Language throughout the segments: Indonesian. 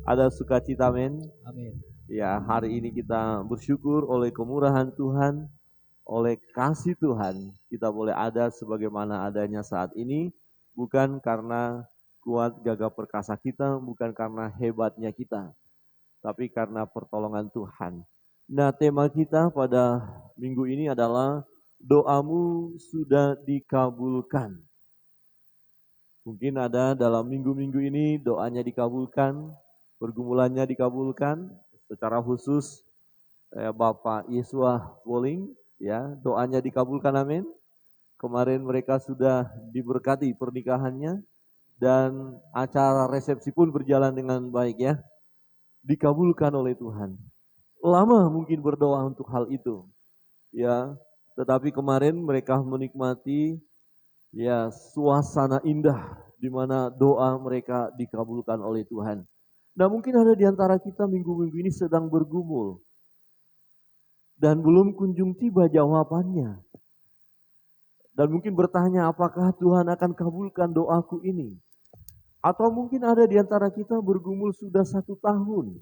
Ada sukacita, men. Amin. Ya, hari ini kita bersyukur oleh kemurahan Tuhan, oleh kasih Tuhan, kita boleh ada sebagaimana adanya saat ini, bukan karena kuat gagah perkasa kita, bukan karena hebatnya kita, tapi karena pertolongan Tuhan. Nah, tema kita pada minggu ini adalah doamu sudah dikabulkan. Mungkin ada dalam minggu-minggu ini doanya dikabulkan, pergumulannya dikabulkan, secara khusus Bapak Yesua Woling, ya, doanya dikabulkan, amin. Kemarin mereka sudah diberkati pernikahannya dan acara resepsi pun berjalan dengan baik, ya, dikabulkan oleh Tuhan. Lama mungkin berdoa untuk hal itu, ya, tetapi kemarin mereka menikmati, ya, suasana indah di mana doa mereka dikabulkan oleh Tuhan. Nah, mungkin ada di antara kita minggu-minggu ini sedang bergumul dan belum kunjung tiba jawabannya. Dan mungkin bertanya, apakah Tuhan akan kabulkan doaku ini? Atau mungkin ada di antara kita bergumul sudah 1 tahun.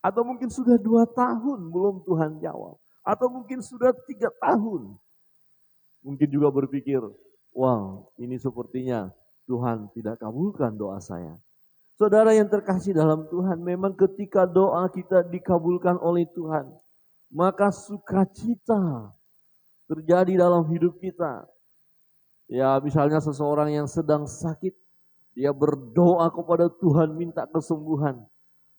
Atau mungkin sudah 2 tahun belum Tuhan jawab. Atau mungkin sudah 3 tahun. Mungkin juga berpikir, wow, ini sepertinya Tuhan tidak kabulkan doa saya. Saudara yang terkasih dalam Tuhan, memang ketika doa kita dikabulkan oleh Tuhan, maka sukacita terjadi dalam hidup kita. Ya, misalnya seseorang yang sedang sakit, dia berdoa kepada Tuhan minta kesembuhan.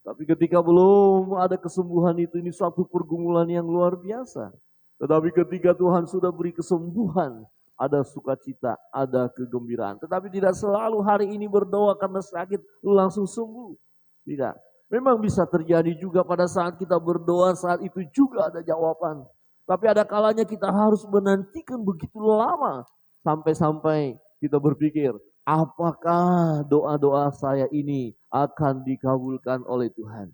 Tapi ketika belum ada kesembuhan itu, ini suatu pergumulan yang luar biasa. Tetapi ketika Tuhan sudah beri kesembuhan, ada sukacita, ada kegembiraan. Tetapi tidak selalu hari ini berdoa karena sakit langsung sembuh. Tidak. Memang bisa terjadi juga pada saat kita berdoa, saat itu juga ada jawaban. Tapi ada kalanya kita harus menantikan begitu lama sampai-sampai kita berpikir, apakah doa-doa saya ini akan dikabulkan oleh Tuhan?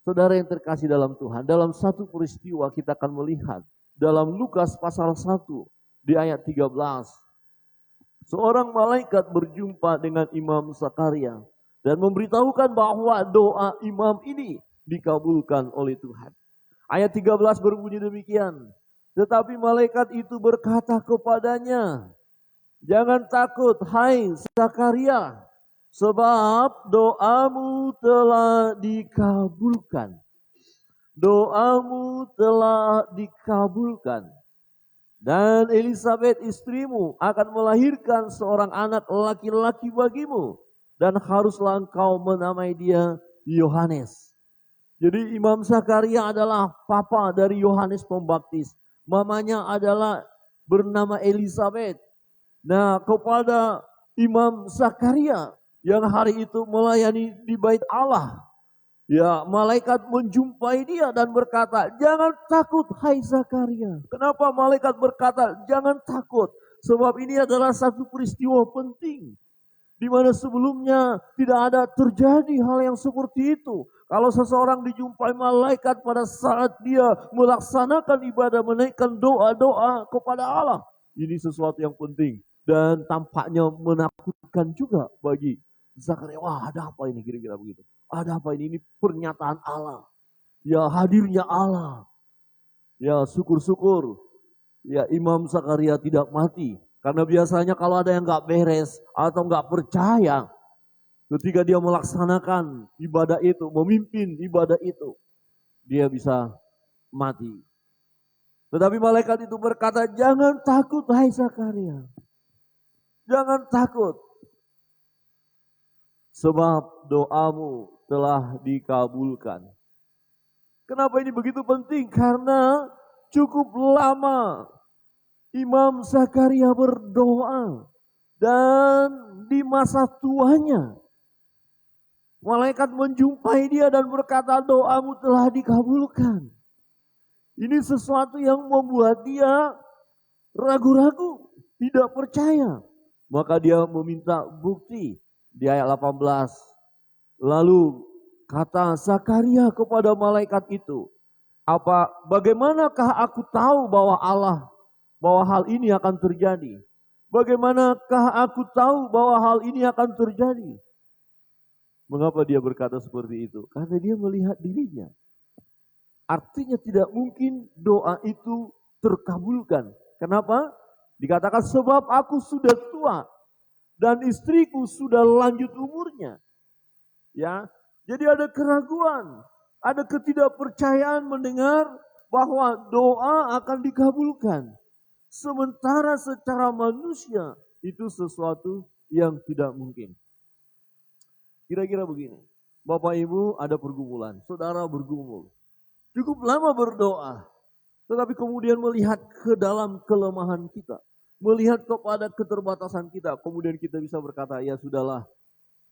Saudara yang terkasih dalam Tuhan, dalam satu peristiwa kita akan melihat dalam Lukas pasal 1 di ayat 13. Seorang malaikat berjumpa dengan Imam Zakaria dan memberitahukan bahwa doa imam ini dikabulkan oleh Tuhan. Ayat 13 berbunyi demikian. Tetapi malaikat itu berkata kepadanya, jangan takut, hai Zakaria, sebab doamu telah dikabulkan. Doamu telah dikabulkan. Dan Elisabet istrimu akan melahirkan seorang anak laki-laki bagimu. Dan haruslah engkau menamai dia Yohanes. Jadi Imam Zakaria adalah papa dari Yohanes Pembaptis. Mamanya adalah bernama Elisabet. Nah, kepada Imam Zakaria yang hari itu melayani di bait Allah, ya, malaikat menjumpai dia dan berkata, jangan takut hai Zakaria. Kenapa malaikat berkata, jangan takut? Sebab ini adalah satu peristiwa penting, di mana sebelumnya tidak ada terjadi hal yang seperti itu. Kalau seseorang dijumpai malaikat pada saat dia melaksanakan ibadah, menaikkan doa-doa kepada Allah, ini sesuatu yang penting. Dan tampaknya menakutkan juga bagi Zakaria. Wah, ada apa ini, kira-kira begitu. Ada apa ini? Ini pernyataan Allah. Ya, hadirnya Allah. Ya, syukur-syukur. Ya, Imam Zakaria tidak mati. Karena biasanya kalau ada yang gak beres atau gak percaya, ketika dia melaksanakan ibadah itu, memimpin ibadah itu, dia bisa mati. Tetapi malaikat itu berkata, jangan takut hai Zakaria. Jangan takut. Sebab doamu telah dikabulkan. Kenapa ini begitu penting? Karena cukup lama Imam Zakaria berdoa. Dan di masa tuanya, malaikat menjumpai dia dan berkata, doamu telah dikabulkan. Ini sesuatu yang membuat dia ragu-ragu, tidak percaya. Maka dia meminta bukti di ayat 18. Lalu kata Zakaria kepada malaikat itu, bagaimanakah aku tahu bahwa hal ini akan terjadi? Bagaimanakah aku tahu bahwa hal ini akan terjadi? Mengapa dia berkata seperti itu? Karena dia melihat dirinya. Artinya tidak mungkin doa itu terkabulkan. Kenapa? Dikatakan sebab aku sudah tua dan istriku sudah lanjut umurnya. Ya, jadi ada keraguan, ada ketidakpercayaan mendengar bahwa doa akan dikabulkan. Sementara secara manusia itu sesuatu yang tidak mungkin. Kira-kira begini, Bapak Ibu ada pergumulan, saudara bergumul. Cukup lama berdoa, tetapi kemudian melihat ke dalam kelemahan kita. Melihat kepada keterbatasan kita, kemudian kita bisa berkata, ya sudahlah,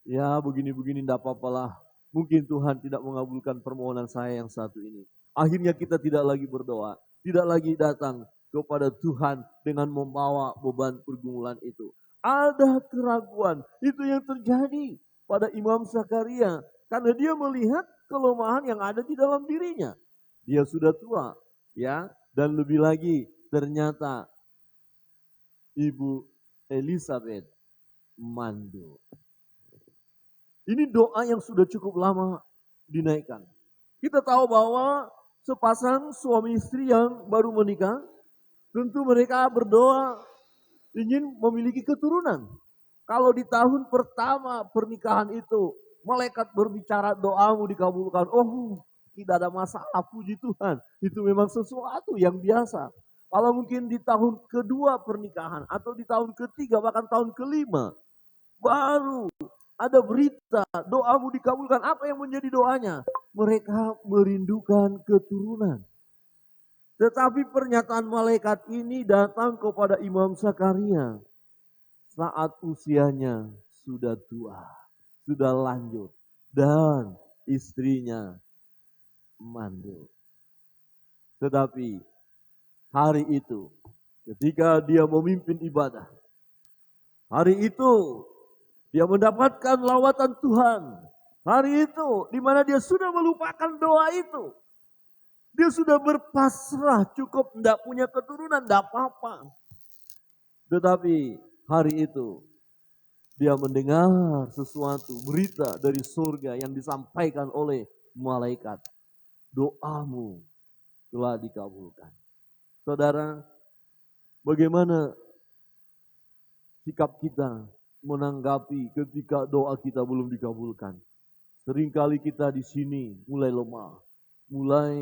ya begini-begini tidak apa-apalah. Mungkin Tuhan tidak mengabulkan permohonan saya yang satu ini. Akhirnya kita tidak lagi berdoa, tidak lagi datang kepada Tuhan dengan membawa beban pergumulan itu. Ada keraguan, itu yang terjadi pada Imam Zakaria. Karena dia melihat kelemahan yang ada di dalam dirinya. Dia sudah tua, ya, dan lebih lagi ternyata Ibu Elizabeth mandul. Ini doa yang sudah cukup lama dinaikkan. Kita tahu bahwa sepasang suami istri yang baru menikah, tentu mereka berdoa ingin memiliki keturunan. Kalau di tahun pertama pernikahan itu, malaikat berbicara doamu dikabulkan. Oh, tidak ada masalah, puji Tuhan. Itu memang sesuatu yang biasa. Kalau mungkin di tahun kedua pernikahan, atau di tahun ketiga, bahkan tahun kelima, baru ada berita doamu dikabulkan. Apa yang menjadi doanya? Mereka merindukan keturunan. Tetapi pernyataan malaikat ini datang kepada Imam Zakaria saat usianya sudah tua, sudah lanjut, dan istrinya mandul. Tetapi hari itu ketika dia memimpin ibadah, hari itu dia mendapatkan lawatan Tuhan. Hari itu di mana dia sudah melupakan doa itu. Dia sudah berpasrah, cukup tidak punya keturunan, tidak apa-apa. Tetapi hari itu dia mendengar sesuatu, berita dari surga yang disampaikan oleh malaikat. Doamu telah dikabulkan. Saudara, bagaimana sikap kita menanggapi ketika doa kita belum dikabulkan? Seringkali kita di sini mulai lemah, mulai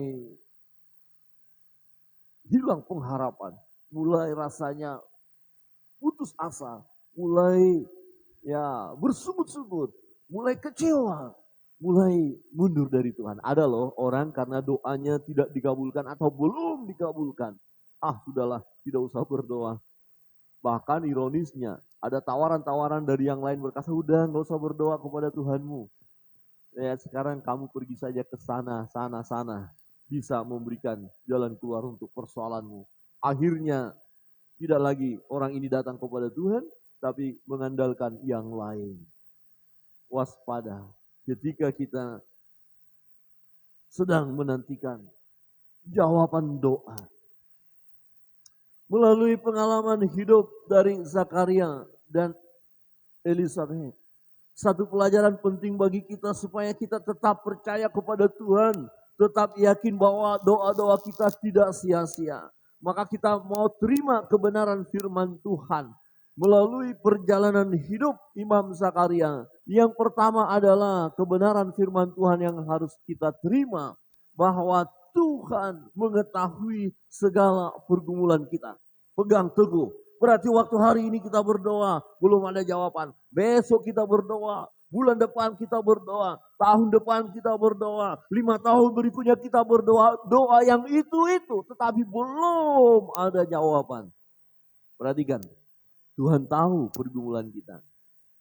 hilang pengharapan, mulai rasanya putus asa, mulai bersungut-sungut, mulai kecewa, mulai mundur dari Tuhan. Ada loh orang karena doanya tidak dikabulkan atau belum dikabulkan. Sudahlah, tidak usah berdoa. Bahkan ironisnya, ada tawaran-tawaran dari yang lain berkata, udah gak usah berdoa kepada Tuhanmu. Ya sekarang kamu pergi saja ke sana. Bisa memberikan jalan keluar untuk persoalanmu. Akhirnya tidak lagi orang ini datang kepada Tuhan, tapi mengandalkan yang lain. Waspada ketika kita sedang menantikan jawaban doa. Melalui pengalaman hidup dari Zakaria dan Elizabeth, satu pelajaran penting bagi kita supaya kita tetap percaya kepada Tuhan, tetap yakin bahwa doa-doa kita tidak sia-sia. Maka kita mau terima kebenaran firman Tuhan melalui perjalanan hidup Imam Zakaria. Yang pertama adalah kebenaran firman Tuhan yang harus kita terima, bahwa Tuhan mengetahui segala pergumulan kita. Pegang teguh. Berarti waktu hari ini kita berdoa, belum ada jawaban. Besok kita berdoa, bulan depan kita berdoa, tahun depan kita berdoa, 5 tahun berikutnya kita berdoa. Doa yang itu, tetapi belum ada jawaban. Perhatikan, Tuhan tahu pergumulan kita.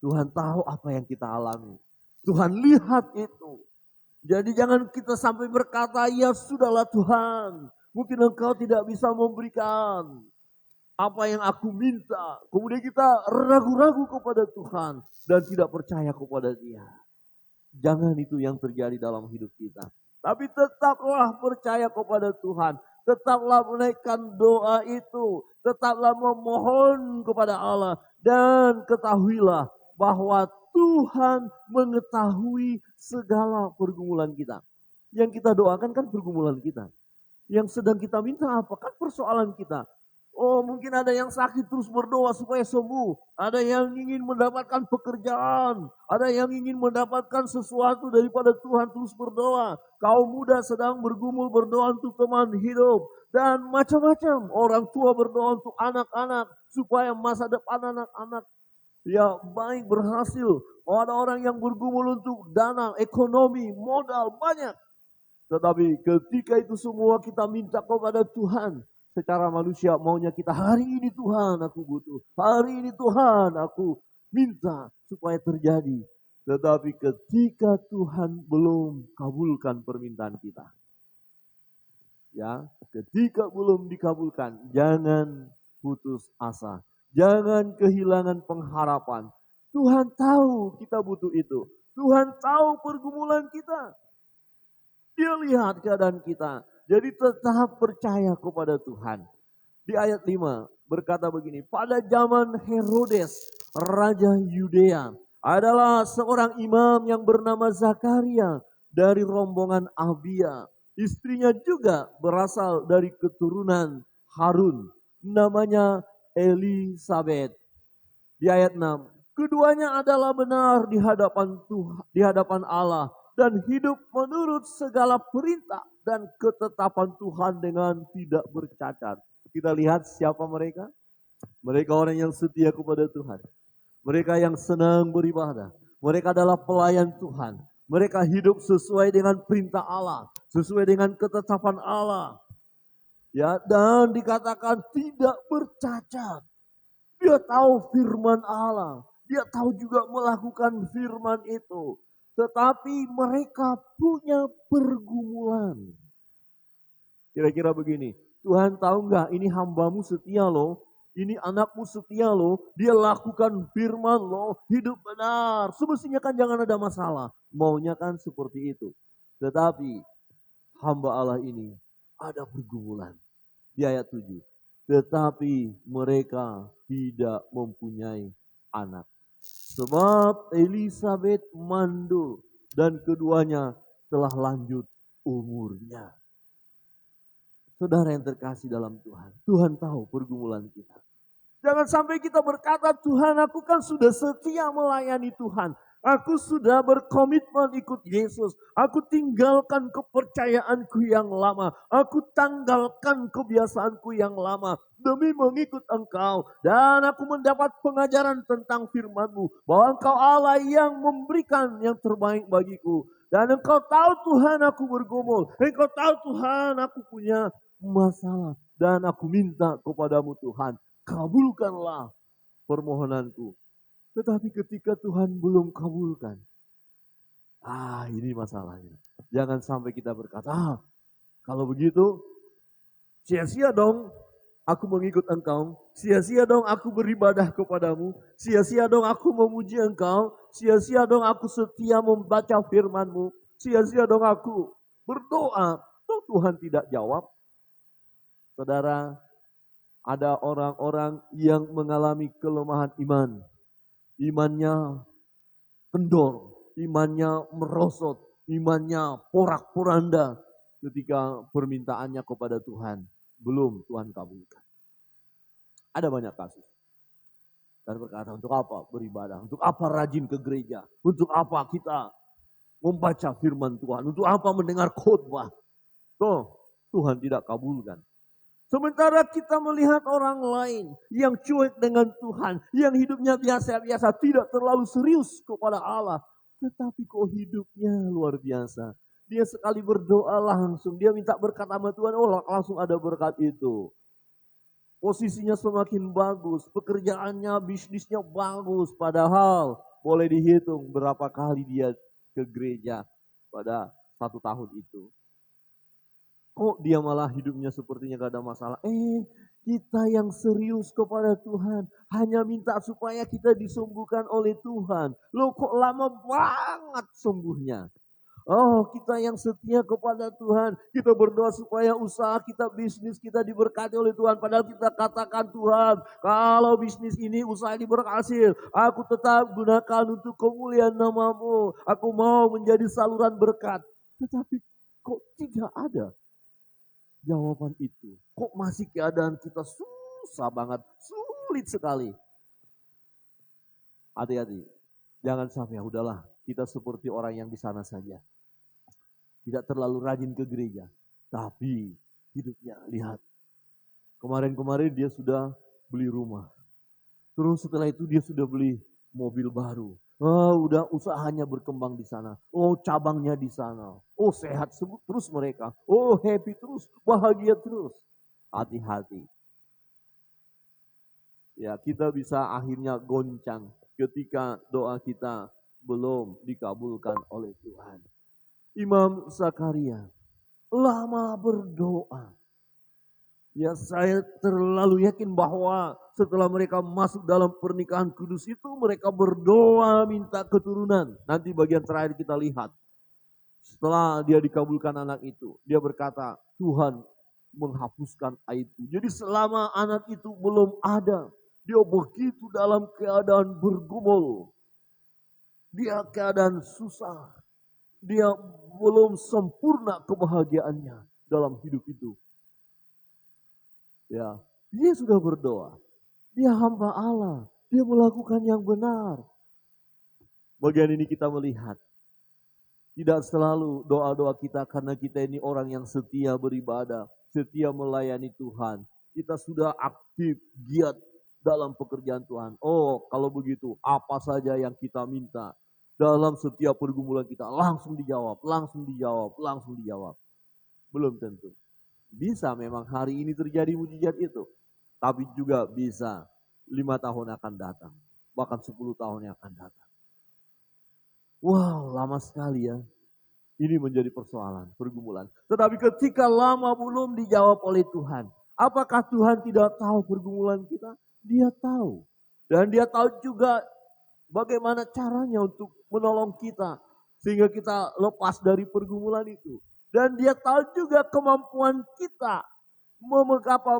Tuhan tahu apa yang kita alami. Tuhan lihat itu. Jadi jangan kita sampai berkata, ya sudahlah Tuhan, mungkin Engkau tidak bisa memberikan apa yang aku minta. Kemudian kita ragu-ragu kepada Tuhan dan tidak percaya kepada Dia. Jangan itu yang terjadi dalam hidup kita. Tapi tetaplah percaya kepada Tuhan. Tetaplah menaikkan doa itu. Tetaplah memohon kepada Allah. Dan ketahuilah bahwa Tuhan mengetahui segala pergumulan kita. Yang kita doakan kan pergumulan kita. Yang sedang kita minta apa? Kan persoalan kita. Oh, mungkin ada yang sakit terus berdoa supaya sembuh. Ada yang ingin mendapatkan pekerjaan. Ada yang ingin mendapatkan sesuatu daripada Tuhan, terus berdoa. Kaum muda sedang bergumul berdoa untuk teman hidup. Dan macam-macam. Orang tua berdoa untuk anak-anak. Supaya masa depan anak-anak ya baik, berhasil. Oh, ada orang yang bergumul untuk dana, ekonomi, modal, banyak. Tetapi ketika itu semua kita minta kepada Tuhan, secara manusia maunya kita, hari ini Tuhan aku butuh, hari ini Tuhan aku minta supaya terjadi. Tetapi ketika Tuhan belum kabulkan permintaan kita, ya, ketika belum dikabulkan, jangan putus asa, jangan kehilangan pengharapan. Tuhan tahu kita butuh itu, Tuhan tahu pergumulan kita. Dia lihat keadaan kita. Jadi tetap percaya kepada Tuhan. Di ayat 5 berkata begini. Pada zaman Herodes, Raja Yudea, adalah seorang imam yang bernama Zakaria dari rombongan Abia. Istrinya juga berasal dari keturunan Harun. Namanya Elisabeth. Di ayat 6. Keduanya adalah benar di hadapan Tuhan, di hadapan Allah, dan hidup menurut segala perintah dan ketetapan Tuhan dengan tidak bercacat. Kita lihat siapa mereka? Mereka orang yang setia kepada Tuhan. Mereka yang senang beribadah. Mereka adalah pelayan Tuhan. Mereka hidup sesuai dengan perintah Allah, sesuai dengan ketetapan Allah. Ya, dan dikatakan tidak bercacat. Dia tahu firman Allah. Dia tahu juga melakukan firman itu. Tetapi mereka punya pergumulan. Kira-kira begini, Tuhan tahu nggak ini hambamu setia loh, ini anakmu setia loh, dia lakukan firman loh, hidup benar. Semestinya kan jangan ada masalah, maunya kan seperti itu. Tetapi hamba Allah ini ada pergumulan. Di ayat 7, tetapi mereka tidak mempunyai anak. Sebab Elisabeth mandul dan keduanya telah lanjut umurnya. Saudara yang terkasih dalam Tuhan, Tuhan tahu pergumulan kita. Jangan sampai kita berkata, Tuhan aku kan sudah setia melayani Tuhan. Aku sudah berkomitmen ikut Yesus. Aku tinggalkan kepercayaanku yang lama. Aku tanggalkan kebiasaanku yang lama demi mengikut Engkau. Dan aku mendapat pengajaran tentang firman-Mu. Bahwa Engkau Allah yang memberikan yang terbaik bagiku. Dan Engkau tahu Tuhan aku bergumul. Engkau tahu Tuhan aku punya masalah. Dan aku minta kepadamu Tuhan, kabulkanlah permohonanku. Tetapi ketika Tuhan belum kabulkan, ini masalahnya. Jangan sampai kita berkata, kalau begitu sia-sia dong aku mengikut Engkau, sia-sia dong aku beribadah kepadamu, sia-sia dong aku memuji Engkau, sia-sia dong aku setia membaca firman-Mu, sia-sia dong aku berdoa. Toh Tuhan tidak jawab. Saudara, ada orang-orang yang mengalami kelemahan iman. Imannya kendor, imannya merosot, imannya porak-poranda ketika permintaannya kepada Tuhan belum Tuhan kabulkan. Ada banyak kasus. Dan berkata, untuk apa beribadah? Untuk apa rajin ke gereja? Untuk apa kita membaca firman Tuhan? Untuk apa mendengar khotbah? Toh Tuhan tidak kabulkan. Sementara kita melihat orang lain yang cuek dengan Tuhan, yang hidupnya biasa-biasa, tidak terlalu serius kepada Allah. Tetapi kok hidupnya luar biasa. Dia sekali berdoa langsung, dia minta berkat sama Tuhan, langsung ada berkat itu. Posisinya semakin bagus, pekerjaannya, bisnisnya bagus. Padahal boleh dihitung berapa kali dia ke gereja pada 1 tahun itu. Kok dia malah hidupnya sepertinya gak ada masalah. Kita yang serius kepada Tuhan hanya minta supaya kita disembuhkan oleh Tuhan. Loh kok lama banget sembuhnya. Oh, kita yang setia kepada Tuhan, kita berdoa supaya usaha kita, bisnis kita diberkati oleh Tuhan. Padahal kita katakan, Tuhan, kalau bisnis ini, usaha ini berhasil, aku tetap gunakan untuk kemuliaan nama-Mu. Aku mau menjadi saluran berkat. Tetapi kok tidak ada jawaban itu? Kok masih keadaan kita susah banget, sulit sekali? Hati-hati, jangan sampai udahlah kita seperti orang yang di sana saja. Tidak terlalu rajin ke gereja. Tapi hidupnya, lihat. Kemarin-kemarin dia sudah beli rumah. Terus setelah itu dia sudah beli mobil baru. Oh, udah usahanya berkembang di sana. Oh, cabangnya di sana. Oh, sehat terus mereka. Oh, happy terus, bahagia terus. Hati-hati. Ya, kita bisa akhirnya goncang ketika doa kita belum dikabulkan oleh Tuhan. Imam Zakaria lama berdoa. Ya, saya terlalu yakin bahwa setelah mereka masuk dalam pernikahan kudus itu, mereka berdoa minta keturunan. Nanti bagian terakhir kita lihat. Setelah dia dikabulkan anak itu, dia berkata, Tuhan menghapuskan aibku. Jadi selama anak itu belum ada, dia begitu dalam keadaan bergumul. Dia keadaan susah. Dia belum sempurna kebahagiaannya dalam hidup itu. Ya, dia sudah berdoa. Dia hamba Allah. Dia melakukan yang benar. Bagian ini kita melihat. Tidak selalu doa-doa kita karena kita ini orang yang setia beribadah. Setia melayani Tuhan. Kita sudah aktif, giat dalam pekerjaan Tuhan. Oh, kalau begitu apa saja yang kita minta. Dalam setiap pergumulan kita langsung dijawab, langsung dijawab, langsung dijawab. Belum tentu. Bisa memang hari ini terjadi mujizat itu. Tapi juga bisa 5 tahun akan datang. Bahkan 10 tahun yang akan datang. Wow, lama sekali ya. Ini menjadi persoalan, pergumulan. Tetapi ketika lama belum dijawab oleh Tuhan. Apakah Tuhan tidak tahu pergumulan kita? Dia tahu. Dan dia tahu juga bagaimana caranya untuk menolong kita. Sehingga kita lepas dari pergumulan itu. Dan dia tahu juga kemampuan kita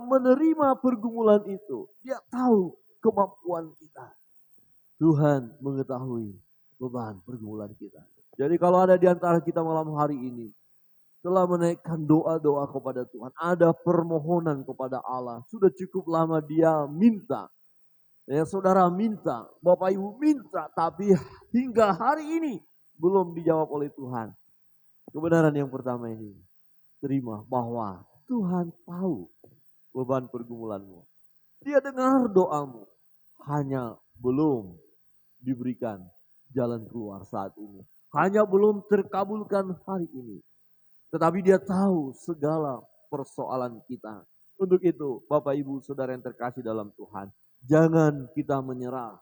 menerima pergumulan itu. Dia tahu kemampuan kita. Tuhan mengetahui beban pergumulan kita. Jadi kalau ada di antara kita malam hari ini telah menaikkan doa-doa kepada Tuhan, ada permohonan kepada Allah, sudah cukup lama dia minta. Ya, saudara minta, Bapak Ibu minta, tapi hingga hari ini belum dijawab oleh Tuhan. Kebenaran yang pertama ini, terima bahwa Tuhan tahu beban pergumulanmu. Dia dengar doamu, hanya belum diberikan jalan keluar saat ini. Hanya belum terkabulkan hari ini. Tetapi dia tahu segala persoalan kita. Untuk itu, Bapak Ibu Saudara yang terkasih dalam Tuhan, jangan kita menyerah.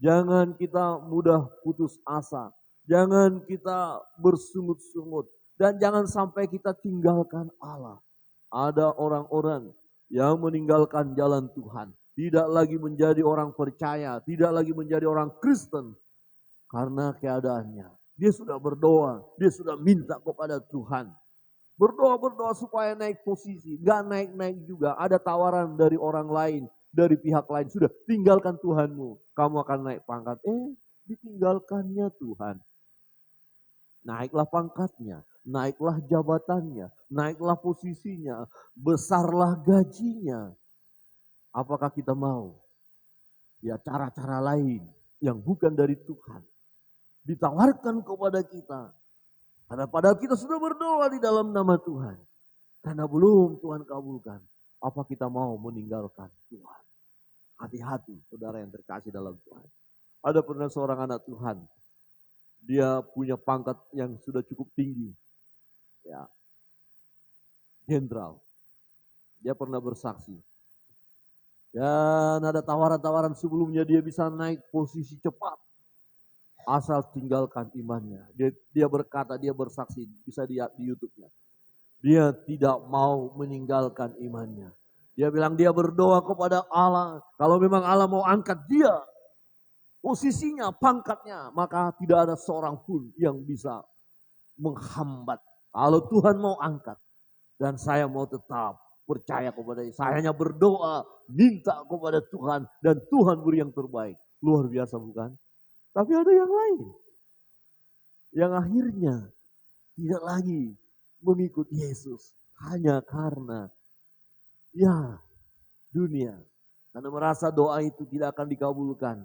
Jangan kita mudah putus asa. Jangan kita bersungut-sungut. Dan jangan sampai kita tinggalkan Allah. Ada orang-orang yang meninggalkan jalan Tuhan. Tidak lagi menjadi orang percaya. Tidak lagi menjadi orang Kristen. Karena keadaannya. Dia sudah berdoa. Dia sudah minta kepada Tuhan. Berdoa-berdoa supaya naik posisi. Gak naik-naik juga. Ada tawaran dari orang lain. Dari pihak lain. Sudah tinggalkan Tuhanmu. Kamu akan naik pangkat. Ditinggalkannya Tuhan. Naiklah pangkatnya. Naiklah jabatannya. Naiklah posisinya. Besarlah gajinya. Apakah kita mau? Ya, cara-cara lain. Yang bukan dari Tuhan. Ditawarkan kepada kita. Karena padahal kita sudah berdoa di dalam nama Tuhan. Karena belum Tuhan kabulkan. Apa kita mau meninggalkan Tuhan? Hati-hati saudara yang terkasih dalam Tuhan. Ada pernah seorang anak Tuhan. Dia punya pangkat yang sudah cukup tinggi. Ya, jenderal. Dia pernah bersaksi. Dan ada tawaran-tawaran sebelumnya dia bisa naik posisi cepat. Asal tinggalkan imannya. Dia berkata, dia bersaksi, bisa lihat di YouTube-nya. Dia tidak mau meninggalkan imannya. Dia bilang dia berdoa kepada Allah. Kalau memang Allah mau angkat dia, posisinya, pangkatnya, maka tidak ada seorang pun yang bisa menghambat. Kalau Tuhan mau angkat dan saya mau tetap percaya kepada dia. Saya hanya berdoa, minta kepada Tuhan dan Tuhan beri yang terbaik. Luar biasa bukan? Tapi ada yang lain. Yang akhirnya tidak lagi mengikut Yesus. Hanya karena ya dunia. Karena merasa doa itu tidak akan dikabulkan.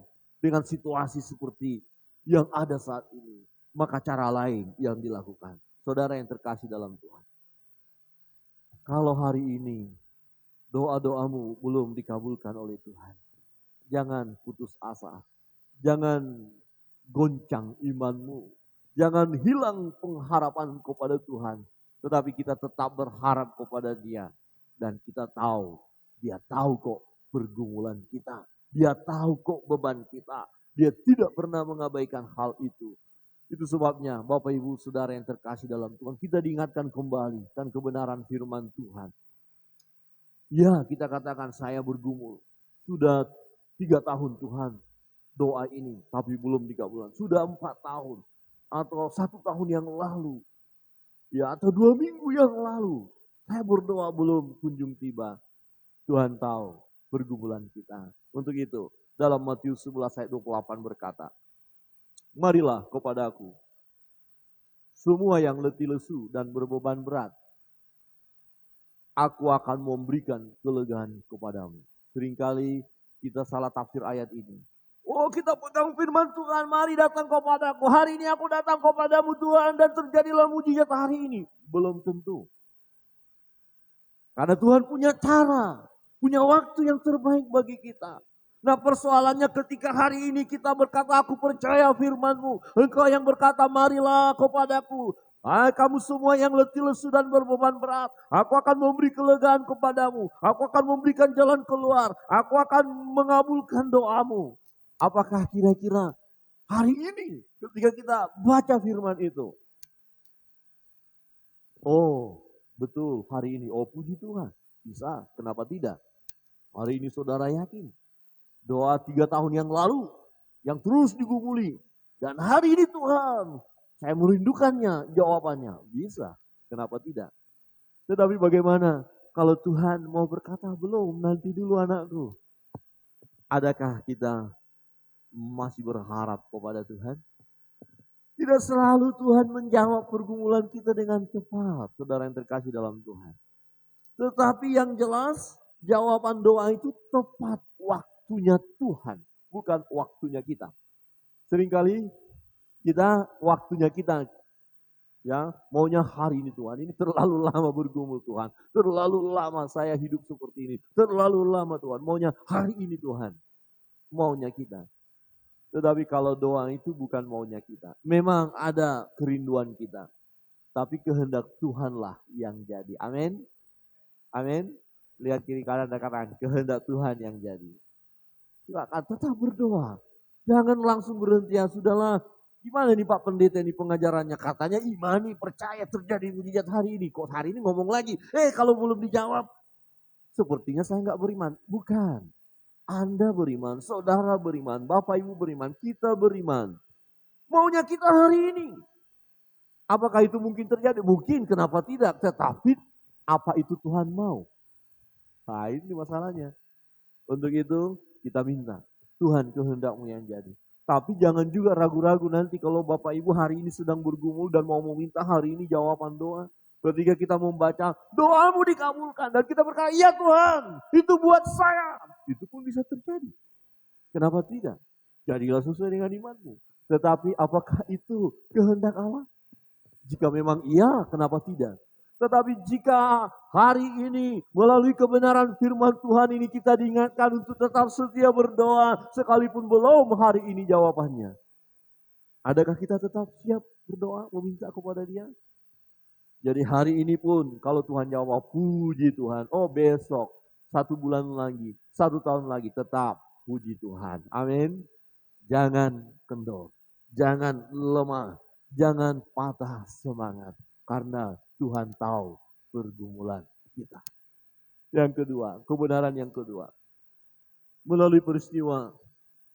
Dengan situasi seperti yang ada saat ini. Maka cara lain yang dilakukan. Saudara yang terkasih dalam Tuhan. Kalau hari ini doa-doamu belum dikabulkan oleh Tuhan. Jangan putus asa. Jangan goncang imanmu. Jangan hilang pengharapan kepada Tuhan. Tetapi kita tetap berharap kepada Dia. Dan kita tahu, Dia tahu kok pergumulan kita. Dia tahu kok beban kita. Dia tidak pernah mengabaikan hal itu. Itu sebabnya Bapak Ibu Saudara yang terkasih dalam Tuhan. Kita diingatkan kembali kan kebenaran firman Tuhan. Ya, kita katakan saya bergumul. Sudah 3 tahun Tuhan doa ini, tapi belum dikabulkan. Sudah 4 tahun atau 1 tahun yang lalu, ya atau 2 minggu yang lalu, saya berdoa belum kunjung tiba. Tuhan tahu pergumulan kita. Untuk itu, dalam Matius 11 ayat 28 berkata, marilah kepadaku, semua yang letih lesu dan berbeban berat, aku akan memberikan kelegaan kepadamu. Seringkali kita salah tafsir ayat ini. Oh, kita pegang firman Tuhan, mari datang kepadaku. Hari ini aku datang kepadamu Tuhan dan terjadilah mujizat hari ini. Belum tentu. Karena Tuhan punya cara, punya waktu yang terbaik bagi kita. Nah, persoalannya ketika hari ini kita berkata, aku percaya firman-Mu. Engkau yang berkata, marilah kepadaku. Hai kamu semua yang letih lesu dan berbeban berat, aku akan memberi kelegaan kepadamu. Aku akan memberikan jalan keluar. Aku akan mengabulkan doamu. Apakah kira-kira hari ini ketika kita baca firman itu? Oh, betul hari ini. Oh, puji Tuhan. Bisa, kenapa tidak? Hari ini saudara yakin. Doa 3 tahun yang lalu yang terus digumuli. Dan hari ini Tuhan, saya merindukannya jawabannya. Bisa, kenapa tidak? Tetapi bagaimana kalau Tuhan mau berkata, belum, nanti dulu anakku. Adakah kita masih berharap kepada Tuhan? Tidak selalu Tuhan menjawab pergumulan kita dengan cepat, saudara yang terkasih dalam Tuhan. Tetapi yang jelas, jawaban doa itu tepat waktunya Tuhan, bukan waktunya kita. Seringkali waktunya kita, ya maunya hari ini Tuhan, ini terlalu lama bergumul Tuhan, terlalu lama saya hidup seperti ini, terlalu lama Tuhan, maunya hari ini Tuhan, maunya kita. Tetapi kalau doa itu bukan maunya kita. Memang ada kerinduan kita. Tapi kehendak Tuhanlah yang jadi. Amin. Amin. Lihat kiri kanan dan kanan. Kehendak Tuhan yang jadi. Silakan tetap berdoa. Jangan langsung berhenti. Ya sudahlah. Gimana nih Pak Pendeta ini pengajarannya? Katanya imani, percaya terjadi mujizat hari ini. Kok hari ini ngomong lagi? Kalau belum dijawab. Sepertinya saya nggak beriman. Bukan. Anda beriman, saudara beriman, Bapak Ibu beriman, kita beriman. Maunya kita hari ini. Apakah itu mungkin terjadi? Mungkin, kenapa tidak? Tetapi apa itu Tuhan mau? Nah ini masalahnya. Untuk itu kita minta, Tuhan kehendak-Mu yang jadi. Tapi jangan juga ragu-ragu nanti kalau Bapak Ibu hari ini sedang bergumul dan mau meminta hari ini jawaban doa. Ketika kita membaca, doamu dikabulkan. Dan kita berkata, iya Tuhan, itu buat saya. Itu pun bisa terjadi. Kenapa tidak? Jadilah sesuai dengan imanmu. Tetapi apakah itu kehendak Allah? Jika memang iya, kenapa tidak? Tetapi jika hari ini melalui kebenaran firman Tuhan ini kita diingatkan untuk tetap setia berdoa sekalipun belum hari ini jawabannya. Adakah kita tetap siap berdoa meminta kepada Dia? Jadi hari ini pun kalau Tuhan jawab, puji Tuhan. Oh besok, 1 bulan lagi, 1 tahun lagi, tetap puji Tuhan. Amin. Jangan kendor, jangan lemah, jangan patah semangat. Karena Tuhan tahu pergumulan kita. Yang kedua, kebenaran yang kedua. Melalui peristiwa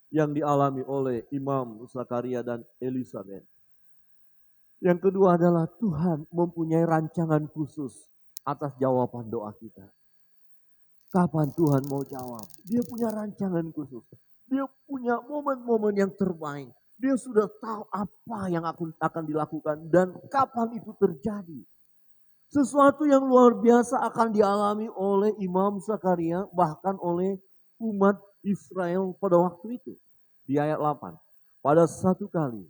yang dialami oleh Imam Zakaria dan Elizabeth. Yang kedua adalah Tuhan mempunyai rancangan khusus atas jawaban doa kita. Kapan Tuhan mau jawab? Dia punya rancangan khusus. Dia punya momen-momen yang terbaik. Dia sudah tahu apa yang akan dilakukan dan kapan itu terjadi. Sesuatu yang luar biasa akan dialami oleh Imam Zakaria, bahkan oleh umat Israel pada waktu itu. Di ayat 8. Pada satu kali,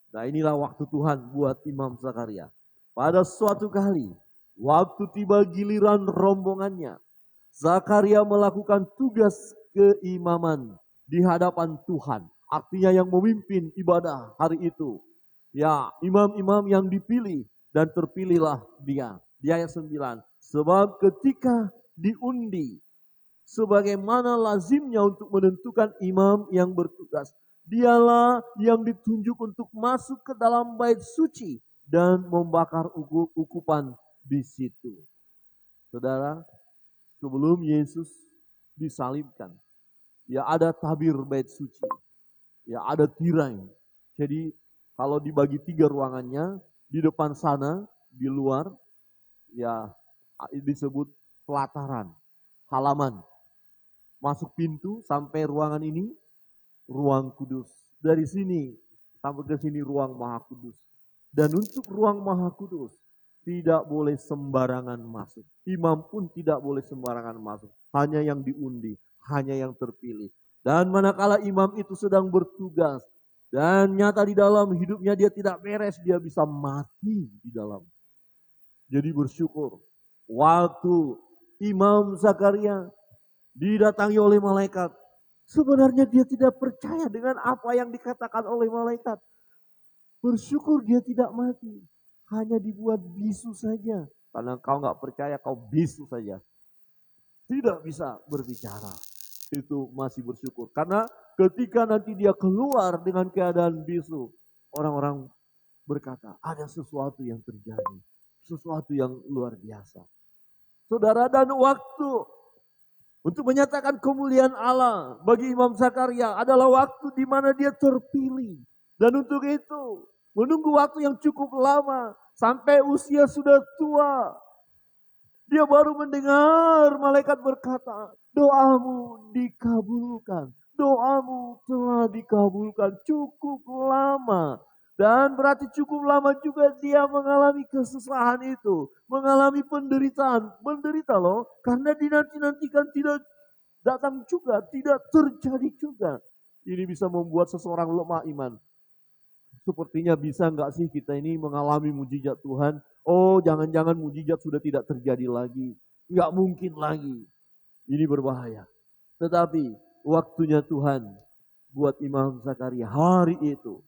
nah inilah waktu Tuhan buat Imam Zakaria. Pada suatu kali, waktu tiba giliran rombongannya, Zakaria melakukan tugas keimaman di hadapan Tuhan. Artinya yang memimpin ibadah hari itu. Ya, imam-imam yang dipilih dan terpilihlah dia. Di ayat 9. Sebab ketika diundi, sebagaimana lazimnya untuk menentukan imam yang bertugas, dialah yang ditunjuk untuk masuk ke dalam bait suci dan membakar ukupan di situ. Saudara, sebelum Yesus disalibkan, ya ada tabir bait suci, ya ada tirai. Jadi kalau dibagi 3 ruangannya, di depan sana, di luar, ya disebut pelataran, halaman. Masuk pintu sampai ruangan ini, ruang kudus. Dari sini sampai ke sini ruang maha kudus. Dan untuk ruang maha kudus, tidak boleh sembarangan masuk. Imam pun tidak boleh sembarangan masuk. Hanya yang diundi, hanya yang terpilih. Dan manakala imam itu sedang bertugas, dan nyata di dalam hidupnya dia tidak beres, dia bisa mati di dalam. Jadi bersyukur. Waktu Imam Zakaria didatangi oleh malaikat, sebenarnya dia tidak percaya dengan apa yang dikatakan oleh malaikat. Bersyukur dia tidak mati. Hanya dibuat bisu saja. Karena kau nggak percaya, kau bisu saja. Tidak bisa berbicara. Itu masih bersyukur. Karena ketika nanti dia keluar dengan keadaan bisu, orang-orang berkata, ada sesuatu yang terjadi. Sesuatu yang luar biasa. Saudara, dan waktu untuk menyatakan kemuliaan Allah bagi Imam Zakaria adalah waktu di mana dia terpilih. Dan untuk itu menunggu waktu yang cukup lama sampai usia sudah tua. Dia baru mendengar malaikat berkata, doamu dikabulkan. Doamu telah dikabulkan cukup lama. Dan berarti cukup lama juga dia mengalami kesusahan itu. Mengalami penderitaan. Menderita loh. Karena dinanti-nantikan tidak datang juga. Tidak terjadi juga. Ini bisa membuat seseorang lemah iman. Sepertinya bisa nggak sih kita ini mengalami mujizat Tuhan? Oh, jangan-jangan mujizat sudah tidak terjadi lagi. Nggak mungkin lagi. Ini berbahaya. Tetapi waktunya Tuhan buat Imam Zakaria hari itu.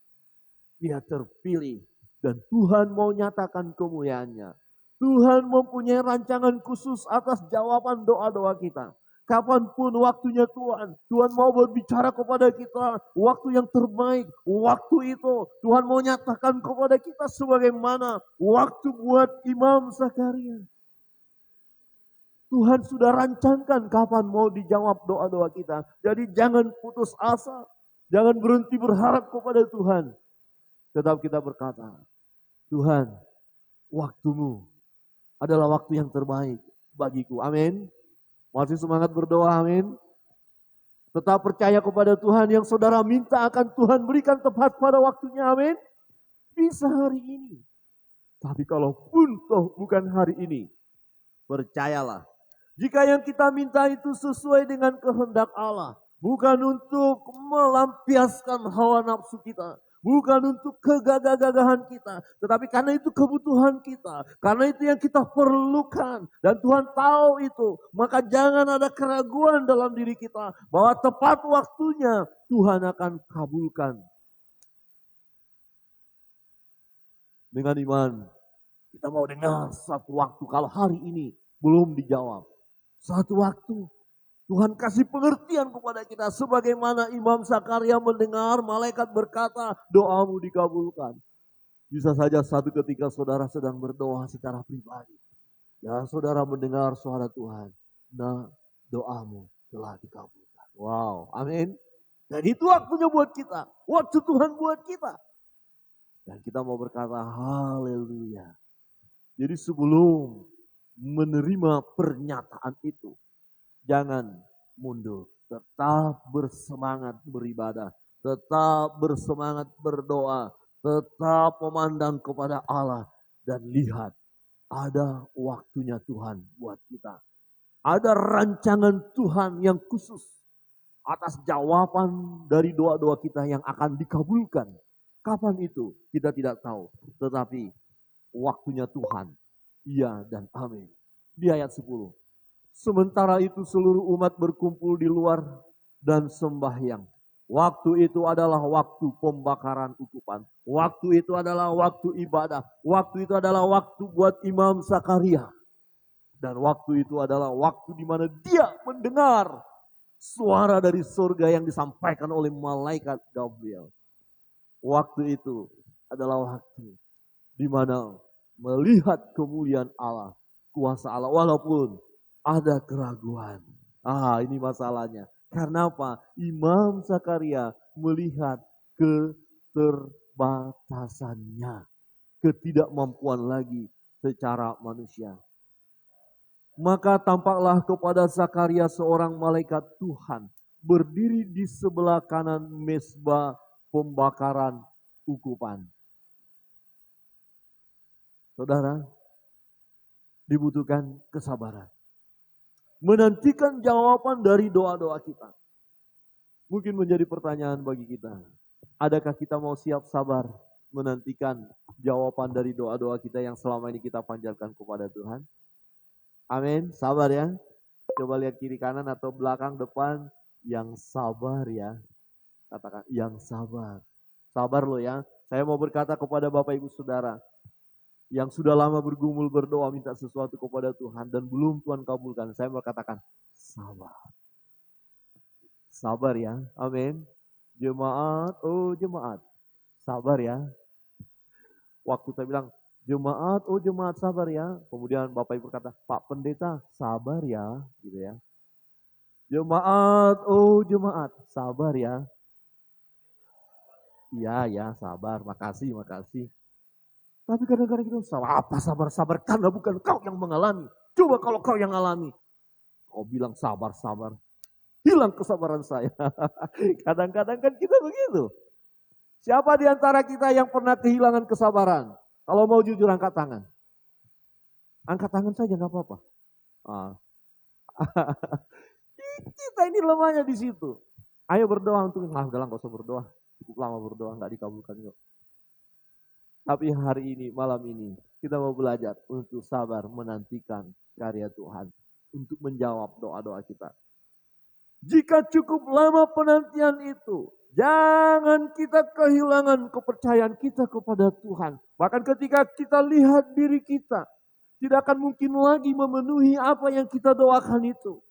Dia terpilih. Dan Tuhan mau nyatakan kemuliaannya. Tuhan mempunyai rancangan khusus atas jawaban doa-doa kita. Kapanpun waktunya Tuhan, Tuhan mau berbicara kepada kita waktu yang terbaik, waktu itu Tuhan mau nyatakan kepada kita sebagaimana waktu buat Imam Zakaria. Tuhan sudah rancangkan kapan mau dijawab doa-doa kita. Jadi jangan putus asa, jangan berhenti berharap kepada Tuhan. Tetap kita berkata, Tuhan, waktumu adalah waktu yang terbaik bagiku. Amin. Masih semangat berdoa, amin. Tetap percaya kepada Tuhan yang saudara minta akan Tuhan berikan tepat pada waktunya, amin. Bisa hari ini. Tapi kalau pun toh bukan hari ini, percayalah. Jika yang kita minta itu sesuai dengan kehendak Allah, bukan untuk melampiaskan hawa nafsu kita, bukan untuk kegagah-gagahan kita, tetapi karena itu kebutuhan kita, karena itu yang kita perlukan, dan Tuhan tahu itu, maka jangan ada keraguan dalam diri kita, bahwa tepat waktunya Tuhan akan kabulkan. Dengan iman, kita mau dengar satu waktu, kalau hari ini belum dijawab, satu waktu Tuhan kasih pengertian kepada kita sebagaimana Imam Zakaria mendengar malaikat berkata doamu dikabulkan. Bisa saja satu ketika saudara sedang berdoa secara pribadi dan saudara mendengar suara Tuhan. Nah, doamu telah dikabulkan. Wow, amin. Dan itu waktunya buat kita. Waktu Tuhan buat kita. Dan kita mau berkata haleluya. Jadi sebelum menerima pernyataan itu, jangan mundur. Tetap bersemangat beribadah. Tetap bersemangat berdoa. Tetap memandang kepada Allah. Dan lihat, ada waktunya Tuhan buat kita. Ada rancangan Tuhan yang khusus atas jawaban dari doa-doa kita yang akan dikabulkan. Kapan itu? Kita tidak tahu. Tetapi waktunya Tuhan. Iya dan amin. Di ayat 10. Sementara itu seluruh umat berkumpul di luar dan sembahyang. Waktu itu adalah waktu pembakaran ukupan. Waktu itu adalah waktu ibadah. Waktu itu adalah waktu buat Imam Zakaria. Dan waktu itu adalah waktu di mana dia mendengar suara dari surga yang disampaikan oleh malaikat Gabriel. Waktu itu adalah waktu di mana melihat kemuliaan Allah, kuasa Allah, walaupun ada keraguan. Ini masalahnya. Karena apa? Imam Zakaria melihat keterbatasannya, ketidakmampuan lagi secara manusia. Maka tampaklah kepada Zakaria seorang malaikat Tuhan berdiri di sebelah kanan mezbah pembakaran ukupan. Saudara, dibutuhkan kesabaran. Menantikan jawaban dari doa-doa kita. Mungkin menjadi pertanyaan bagi kita. Adakah kita mau siap sabar menantikan jawaban dari doa-doa kita yang selama ini kita panjatkan kepada Tuhan? Amin, sabar ya. Coba lihat kiri kanan atau belakang depan, yang sabar ya. Katakan, yang sabar. Sabar loh ya. Saya mau berkata kepada Bapak Ibu Saudara, yang sudah lama bergumul berdoa minta sesuatu kepada Tuhan dan belum Tuhan kabulkan. Saya mau katakan, sabar. Sabar ya, amin. Jemaat, oh jemaat, sabar ya. Waktu saya bilang, jemaat, oh jemaat sabar ya. Kemudian Bapak Ibu berkata, Pak Pendeta sabar ya, gitu ya. Jemaat, oh jemaat, sabar ya. Iya ya, sabar, makasih, makasih. Tapi kadang-kadang kita sabar, apa sabar-sabar, karena bukan kau yang mengalami. Coba kalau kau yang alami. Kau bilang sabar-sabar, hilang kesabaran saya. Kadang-kadang kan kita begitu. Siapa di antara kita yang pernah kehilangan kesabaran? Kalau mau jujur angkat tangan. Angkat tangan saja nggak apa-apa. Kita ini lemahnya di situ. Ayo berdoa untuk, udah nggak usah berdoa. Cukup lama berdoa, nggak dikabulkan kok. Tapi hari ini, malam ini, kita mau belajar untuk sabar menantikan karya Tuhan. Untuk menjawab doa-doa kita. Jika cukup lama penantian itu, jangan kita kehilangan kepercayaan kita kepada Tuhan. Bahkan ketika kita lihat diri kita, tidak akan mungkin lagi memenuhi apa yang kita doakan itu.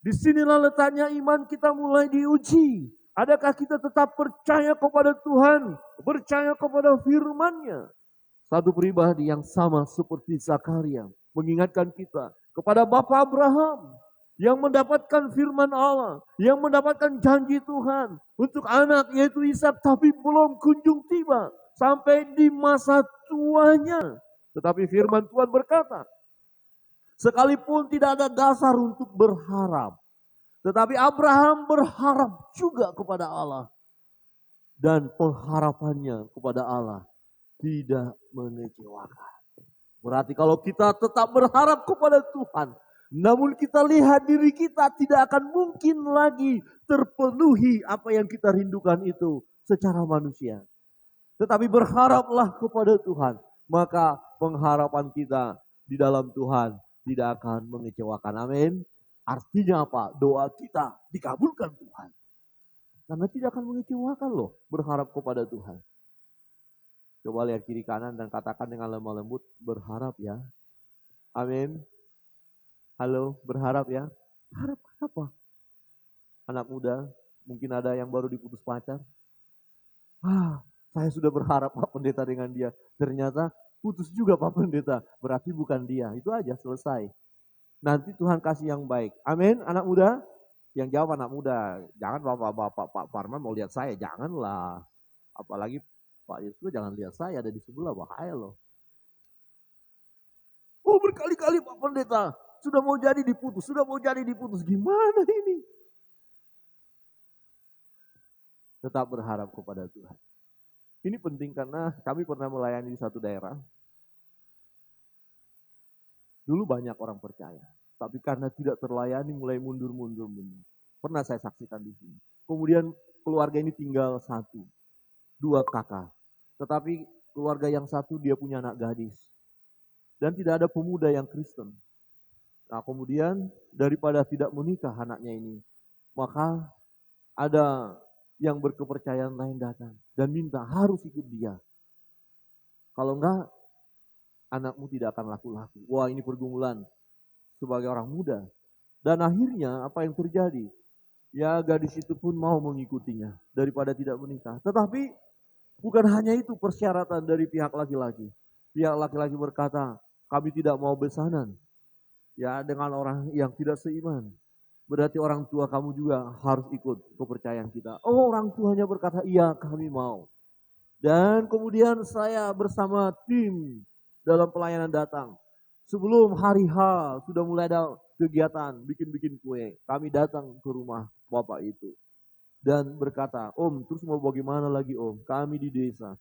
Disinilah letaknya iman kita mulai diuji. Adakah kita tetap percaya kepada Tuhan, percaya kepada firman-Nya? Satu pribadi yang sama seperti Zakaria mengingatkan kita kepada Bapak Abraham yang mendapatkan firman Allah, yang mendapatkan janji Tuhan untuk anak yaitu Ishak, tapi belum kunjung tiba sampai di masa tuanya. Tetapi firman Tuhan berkata, sekalipun tidak ada dasar untuk berharap, tetapi Abraham berharap juga kepada Allah. Dan pengharapannya kepada Allah tidak mengecewakan. Berarti kalau kita tetap berharap kepada Tuhan, namun kita lihat diri kita tidak akan mungkin lagi terpenuhi apa yang kita rindukan itu secara manusia. Tetapi berharaplah kepada Tuhan, maka pengharapan kita di dalam Tuhan tidak akan mengecewakan. Amin. Artinya apa? Doa kita dikabulkan Tuhan. Karena tidak akan mengecewakan loh berharap kepada Tuhan. Coba lihat kiri kanan dan katakan dengan lemah lembut, berharap ya. Amin. Halo, berharap ya. Harap apa? Anak muda, mungkin ada yang baru diputus pacar. Saya sudah berharap Pak Pendeta dengan dia. Ternyata putus juga Pak Pendeta. Berarti bukan dia. Itu aja, selesai. Nanti Tuhan kasih yang baik. Amin, anak muda. Yang jawab anak muda. Jangan bapak-bapak Pak Parman mau lihat saya. Janganlah. Apalagi Pak Yesus jangan lihat saya ada di sebelah, bahaya loh. Oh berkali-kali Pak Pendeta, sudah mau jadi diputus, gimana ini? Tetap berharap kepada Tuhan. Ini penting karena kami pernah melayani di satu daerah. Dulu banyak orang percaya, tapi karena tidak terlayani mulai mundur. Pernah saya saksikan di sini. Kemudian keluarga ini tinggal 2 kakak. Tetapi keluarga yang satu dia punya anak gadis. Dan tidak ada pemuda yang Kristen. Nah kemudian daripada tidak menikah anaknya ini, maka ada yang berkepercayaan lain datang dan minta harus ikut dia. Kalau enggak, anakmu tidak akan laku-laku. Wah ini pergumulan sebagai orang muda. Dan akhirnya apa yang terjadi? Ya gadis itu pun mau mengikutinya daripada tidak menikah. Tetapi bukan hanya itu persyaratan dari pihak laki-laki. Pihak laki-laki berkata, kami tidak mau besanan ya dengan orang yang tidak seiman. Berarti orang tua kamu juga harus ikut kepercayaan kita. Oh orang tuanya berkata, iya kami mau. Dan kemudian saya bersama tim dalam pelayanan datang. Sebelum hari H sudah mulai ada kegiatan bikin-bikin kue. Kami datang ke rumah bapak itu. Dan berkata, Om terus mau bagaimana lagi Om? Kami di desa.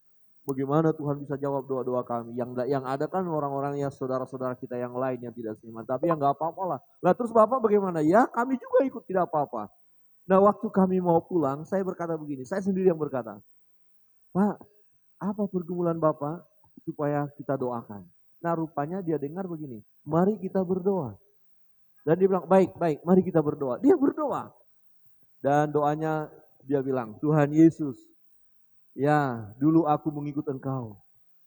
Bagaimana Tuhan bisa jawab doa-doa kami? Yang ada kan orang-orang yang saudara-saudara kita yang lain yang tidak seiman. Tapi yang gak apa-apa lah. Lah terus Bapak bagaimana? Ya kami juga ikut tidak apa-apa. Nah waktu kami mau pulang, saya berkata begini. Saya sendiri yang berkata, Pak, apa pergumulan Bapak supaya kita doakan? Nah rupanya dia dengar begini. Mari kita berdoa. Dan dia bilang, baik, mari kita berdoa. Dia berdoa. Dan doanya dia bilang, Tuhan Yesus, ya, dulu aku mengikut Engkau.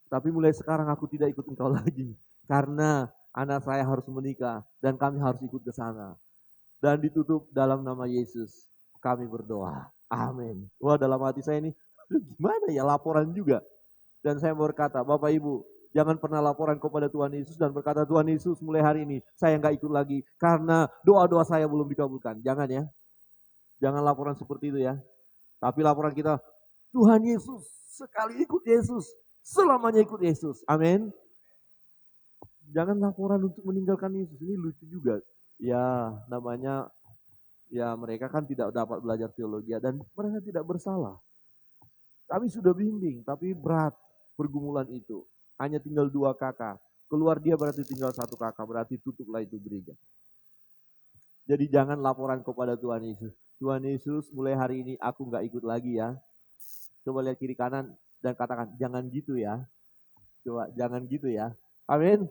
Tapi mulai sekarang aku tidak ikut Engkau lagi. Karena anak saya harus menikah dan kami harus ikut ke sana. Dan ditutup dalam nama Yesus. Kami berdoa. Amin. Wah dalam hati saya ini, gimana ya laporan juga. Dan saya berkata, Bapak Ibu, jangan pernah laporan kepada Tuhan Yesus dan berkata, Tuhan Yesus mulai hari ini saya nggak ikut lagi. Karena doa-doa saya belum dikabulkan. Jangan ya. Jangan laporan seperti itu ya. Tapi laporan kita, Tuhan Yesus, sekali ikut Yesus, selamanya ikut Yesus. Amin. Jangan laporan untuk meninggalkan Yesus. Ini lucu juga. Ya, namanya, ya mereka kan tidak dapat belajar teologi dan mereka tidak bersalah. Kami sudah bimbing, tapi berat pergumulan itu. Hanya tinggal 2 kakak. Keluar dia berarti tinggal 1 kakak, berarti tutuplah itu gereja. Jadi jangan laporan kepada Tuhan Yesus. Tuhan Yesus mulai hari ini aku gak ikut lagi ya. Coba lihat kiri kanan dan katakan, jangan gitu ya. Coba, jangan gitu ya. Amin.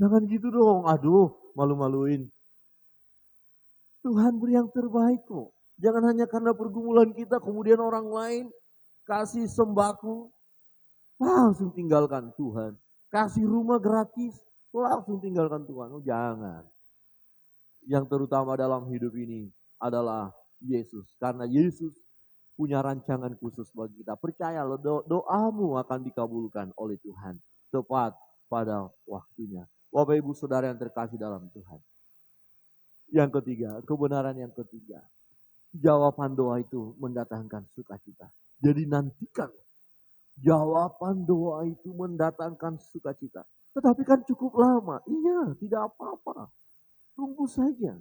Jangan gitu dong, aduh, malu-maluin. Tuhan beri yang terbaik kok. Jangan hanya karena pergumulan kita, kemudian orang lain kasih sembako, langsung tinggalkan Tuhan. Kasih rumah gratis, langsung tinggalkan Tuhan. Oh jangan. Yang terutama dalam hidup ini adalah Yesus. Karena Yesus punya rancangan khusus bagi kita. Percayalah doamu akan dikabulkan oleh Tuhan. Tepat pada waktunya. Bapak Ibu Saudara yang terkasih dalam Tuhan. Yang ketiga, kebenaran yang ketiga. Jawaban doa itu mendatangkan sukacita. Jadi nantikan. Jawaban doa itu mendatangkan sukacita. Tetapi kan cukup lama. Iya, tidak apa-apa. Tunggu saja.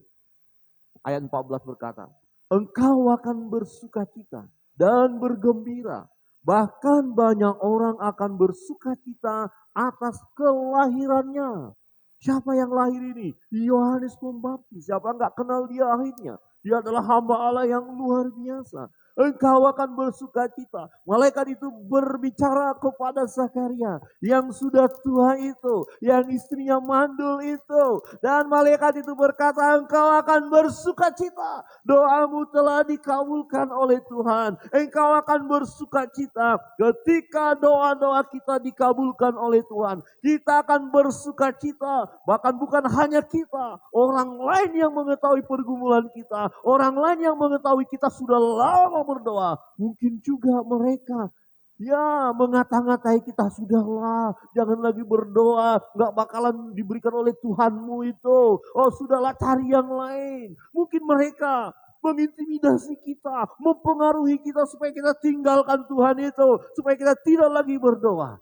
Ayat 14 berkata, engkau akan bersukacita dan bergembira. Bahkan banyak orang akan bersukacita atas kelahirannya. Siapa yang lahir ini? Yohanes Pembaptis. Siapa enggak kenal dia akhirnya? Dia adalah hamba Allah yang luar biasa. Engkau akan bersukacita. Malaikat itu berbicara kepada Zakaria yang sudah tua itu, yang istrinya mandul itu. Dan malaikat itu berkata, engkau akan bersukacita. Doamu telah dikabulkan oleh Tuhan. Engkau akan bersukacita ketika doa-doa kita dikabulkan oleh Tuhan. Kita akan bersukacita. Bahkan bukan hanya kita, orang lain yang mengetahui pergumulan kita, orang lain yang mengetahui kita sudah lama berdoa, mungkin juga mereka ya mengata-ngatai kita, sudahlah jangan lagi berdoa, gak bakalan diberikan oleh Tuhanmu itu, oh sudahlah cari yang lain. Mungkin mereka mengintimidasi kita, mempengaruhi kita supaya kita tinggalkan Tuhan itu, supaya kita tidak lagi berdoa.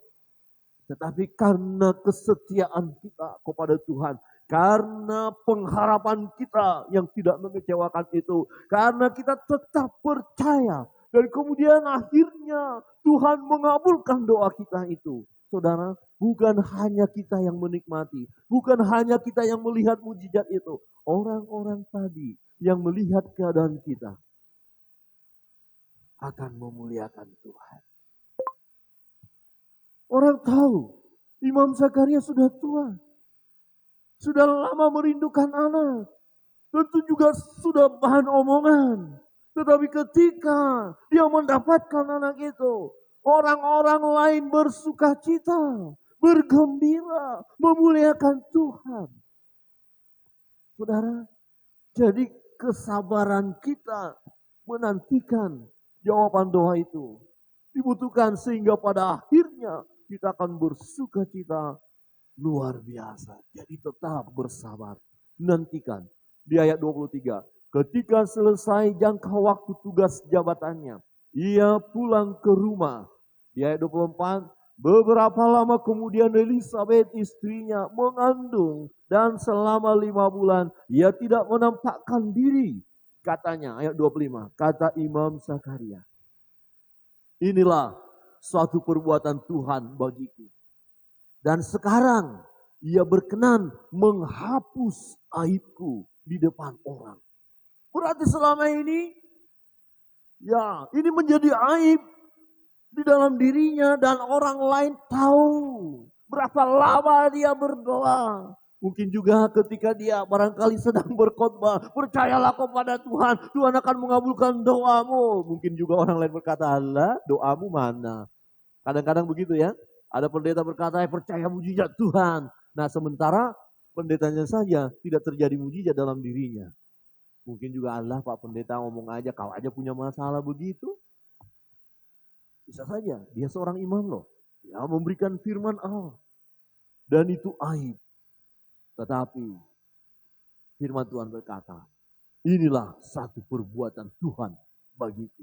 Tetapi karena kesetiaan kita kepada Tuhan, karena pengharapan kita yang tidak mengecewakan itu, karena kita tetap percaya, dan kemudian akhirnya Tuhan mengabulkan doa kita itu. Saudara, bukan hanya kita yang menikmati, bukan hanya kita yang melihat mujizat itu. Orang-orang tadi yang melihat keadaan kita akan memuliakan Tuhan. Orang tahu Imam Zakaria sudah tua, sudah lama merindukan anak, tentu juga sudah bahan omongan. Tetapi ketika dia mendapatkan anak itu, orang-orang lain bersuka cita, bergembira, memuliakan Tuhan. Saudara, jadi kesabaran kita menantikan jawaban doa itu dibutuhkan sehingga pada akhirnya kita akan bersuka cita luar biasa. Jadi tetap bersabar. Nantikan. Di ayat 23. Ketika selesai jangka waktu tugas jabatannya, ia pulang ke rumah. Di ayat 24. Beberapa lama kemudian Elizabeth istrinya mengandung. Dan selama 5 bulan ia tidak menampakkan diri. Katanya ayat 25. Kata Imam Zakaria. Inilah suatu perbuatan Tuhan bagiku. Dan sekarang ia berkenan menghapus aibku di depan orang. Berarti selama ini, ya ini menjadi aib di dalam dirinya dan orang lain tahu berapa lama dia berdoa. Mungkin juga ketika dia barangkali sedang berkhotbah, percayalah kepada Tuhan, Tuhan akan mengabulkan doamu. Mungkin juga orang lain berkata, Allah doamu mana? Kadang-kadang begitu ya. Ada pendeta berkata, percaya mujizat Tuhan. Nah sementara pendetanya saja tidak terjadi mujizat dalam dirinya. Mungkin juga Allah Pak Pendeta ngomong aja, kau aja punya masalah begitu. Bisa saja, dia seorang imam loh. Dia memberikan firman Allah. Dan itu aib. Tetapi firman Tuhan berkata, inilah satu perbuatan Tuhan bagiku.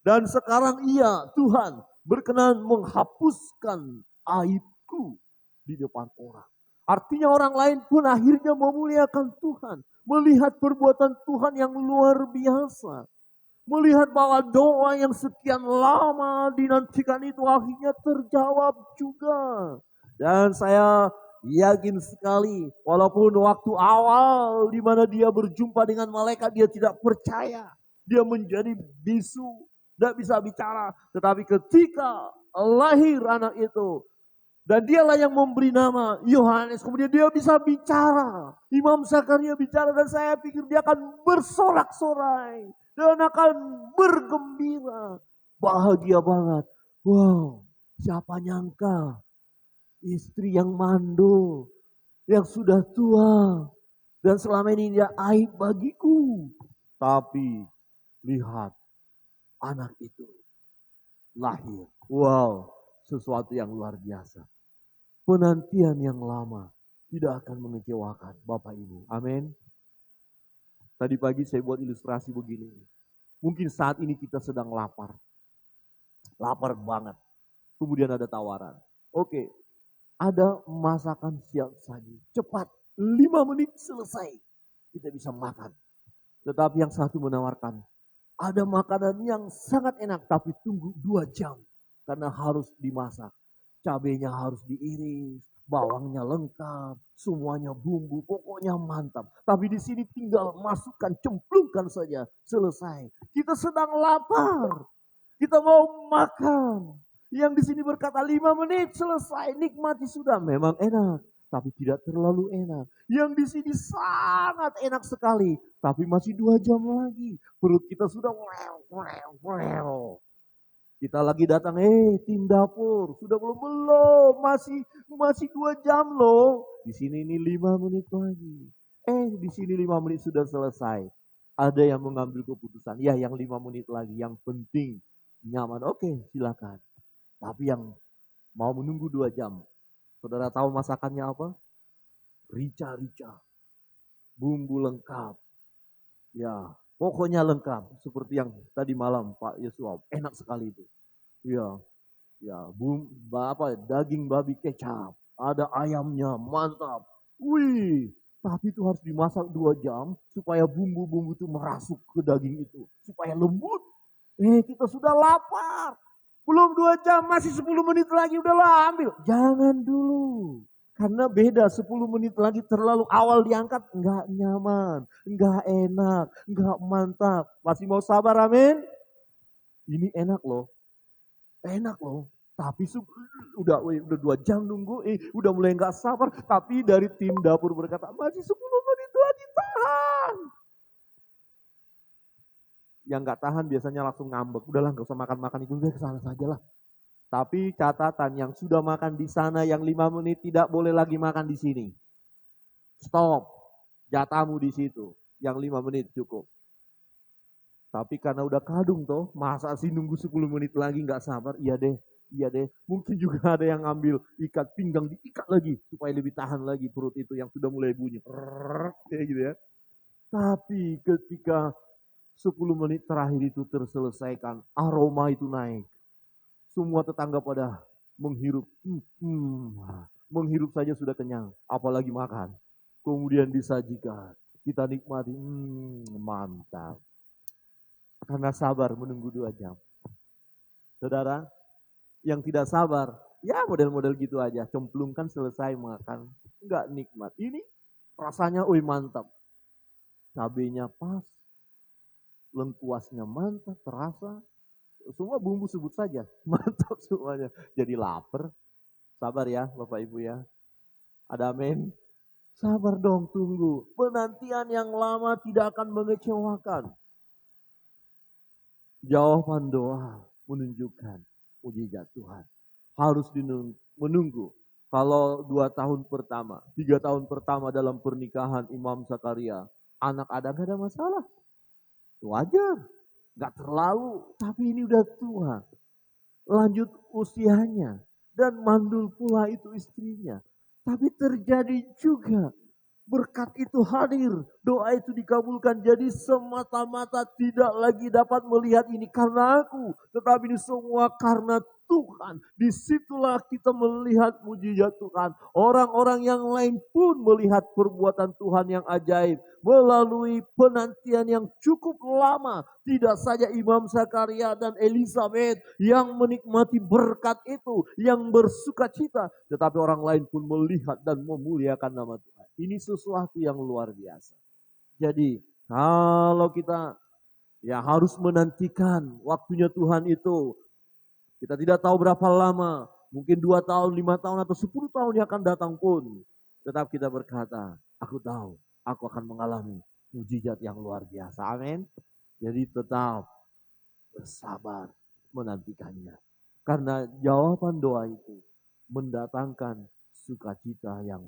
Dan sekarang ia, Tuhan, berkenan menghapuskan aibku di depan orang. Artinya orang lain pun akhirnya memuliakan Tuhan. Melihat perbuatan Tuhan yang luar biasa. Melihat bahwa doa yang sekian lama dinantikan itu akhirnya terjawab juga. Dan saya yakin sekali, walaupun waktu awal di mana dia berjumpa dengan malaikat, dia tidak percaya. Dia menjadi bisu, tidak bisa bicara. Tetapi ketika lahir anak itu, dan dialah yang memberi nama Yohanes, kemudian dia bisa bicara. Imam Zakaria bicara dan saya pikir dia akan bersorak-sorai. Dan akan bergembira. Bahagia banget. Wow, siapa nyangka istri yang mandul, yang sudah tua, dan selama ini dia aib bagiku. Tapi lihat, anak itu lahir. Wow, sesuatu yang luar biasa. Penantian yang lama tidak akan mengecewakan Bapak Ibu. Amin. Tadi pagi saya buat ilustrasi begini. Mungkin saat ini kita sedang lapar. Lapar banget. Kemudian ada tawaran. Oke, ada masakan siap saji. Cepat, 5 menit selesai. Kita bisa makan. Tetapi yang satu menawarkan, ada makanan yang sangat enak tapi tunggu 2 jam. Karena harus dimasak. Cabenya harus diiris, bawangnya lengkap, semuanya bumbu, pokoknya mantap. Tapi di sini tinggal masukkan, cemplungkan saja, selesai. Kita sedang lapar. Kita mau makan. Yang di sini berkata 5 menit selesai, nikmati sudah. Memang enak, tapi tidak terlalu enak. Yang di sini sangat enak sekali, tapi masih 2 jam lagi. Perut kita sudah wow. Kita lagi datang, tim dapur, sudah belum, masih 2 jam loh. Di sini ini 5 menit lagi. Di sini 5 menit sudah selesai. Ada yang mengambil keputusan, ya yang 5 menit lagi, yang penting nyaman. Oke, silakan. Tapi yang mau menunggu 2 jam, saudara tahu masakannya apa? Rica-rica, bumbu lengkap. Ya, Pokoknya lengkap. Seperti yang tadi malam Pak Yosua. Enak sekali itu. Iya, ya, daging babi kecap. Ada ayamnya, mantap. Wih, tapi itu harus dimasak 2 jam supaya bumbu-bumbu itu merasuk ke daging itu. Supaya lembut. Kita sudah lapar. Belum 2 jam, masih 10 menit lagi udahlah ambil. Jangan dulu. Karena beda 10 menit lagi terlalu awal diangkat. Enggak nyaman, enggak enak, enggak mantap. Masih mau sabar amin? Ini enak loh. Enak loh. Tapi udah 2 jam nunggu, udah mulai nggak sabar. Tapi dari tim dapur berkata, masih 10 menit lagi tahan. Yang nggak tahan biasanya langsung ngambek. Udahlah nggak usah makan-makan itu, udah kesana saja lah. Tapi catatan yang sudah makan di sana yang 5 menit tidak boleh lagi makan di sini. Stop. Jatahmu di situ. Yang 5 menit cukup. Tapi karena udah kadung toh, masa sih nunggu 10 menit lagi nggak sabar? Iya deh, iya deh. Mungkin juga ada yang ngambil ikat pinggang diikat lagi supaya lebih tahan lagi perut itu yang sudah mulai bunyi. Kayak gitu ya. Tapi ketika 10 menit terakhir itu terselesaikan, aroma itu naik. Semua tetangga pada menghirup. Menghirup saja sudah kenyang, apalagi makan. Kemudian disajikan, kita nikmati, mantap. Karena sabar menunggu 2 jam. Saudara, yang tidak sabar, ya model-model gitu aja, cemplungkan selesai makan, enggak nikmat. Ini rasanya, mantap. Cabenya pas, lengkuasnya mantap, terasa. Semua bumbu sebut saja, mantap semuanya. Jadi lapar. Sabar ya Bapak Ibu ya. Ada amin? Sabar dong, tunggu. Penantian yang lama tidak akan mengecewakan. Jawaban doa menunjukkan mujizat Tuhan. Harus menunggu. Kalau 2 tahun pertama, 3 tahun pertama dalam pernikahan Imam Zakaria, anak ada gak ada masalah. Wajar, gak terlalu, tapi ini udah tua. Lanjut usianya, dan mandul pula itu istrinya. Tapi terjadi juga berkat itu hadir, doa itu dikabulkan. Jadi semata-mata tidak lagi dapat melihat ini karena aku, tetapi ini semua karena Tuhan. Disitulah kita melihat mujizat Tuhan. Orang-orang yang lain pun melihat perbuatan Tuhan yang ajaib. Melalui penantian yang cukup lama. Tidak saja Imam Zakaria dan Elizabeth yang menikmati berkat itu, yang bersuka cita. Tetapi orang lain pun melihat dan memuliakan nama Tuhan. Ini sesuatu yang luar biasa. Jadi kalau kita ya harus menantikan waktunya Tuhan itu. Kita tidak tahu berapa lama. Mungkin 2 tahun, 5 tahun atau 10 tahun yang akan datang pun. Tetap kita berkata, aku tahu aku akan mengalami mujizat yang luar biasa. Amin. Jadi tetap bersabar menantikannya. Karena jawaban doa itu mendatangkan sukacita yang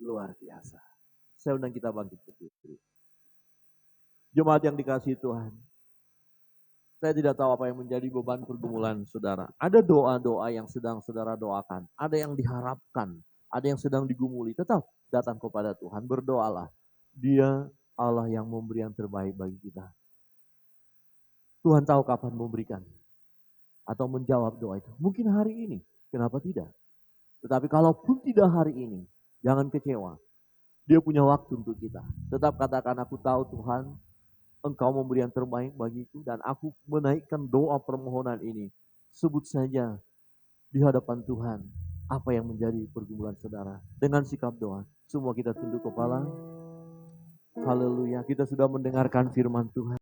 luar biasa. Saya undang kita bangkit berdiri. Jemaat yang dikasihi Tuhan. Saya tidak tahu apa yang menjadi beban pergumulan saudara. Ada doa-doa yang sedang saudara doakan. Ada yang diharapkan. Ada yang sedang digumuli. Tetap datang kepada Tuhan. Berdoalah. Dia Allah yang memberi yang terbaik bagi kita. Tuhan tahu kapan memberikan. Atau menjawab doa itu. Mungkin hari ini. Kenapa tidak? Tetapi kalaupun tidak hari ini. Jangan kecewa. Dia punya waktu untuk kita. Tetap katakan, aku tahu Tuhan, Engkau memberi yang terbaik bagiku dan aku menaikkan doa permohonan ini. Sebut saja di hadapan Tuhan apa yang menjadi pergumulan saudara. Dengan sikap doa, semua kita tunduk kepala. Haleluya, kita sudah mendengarkan firman Tuhan.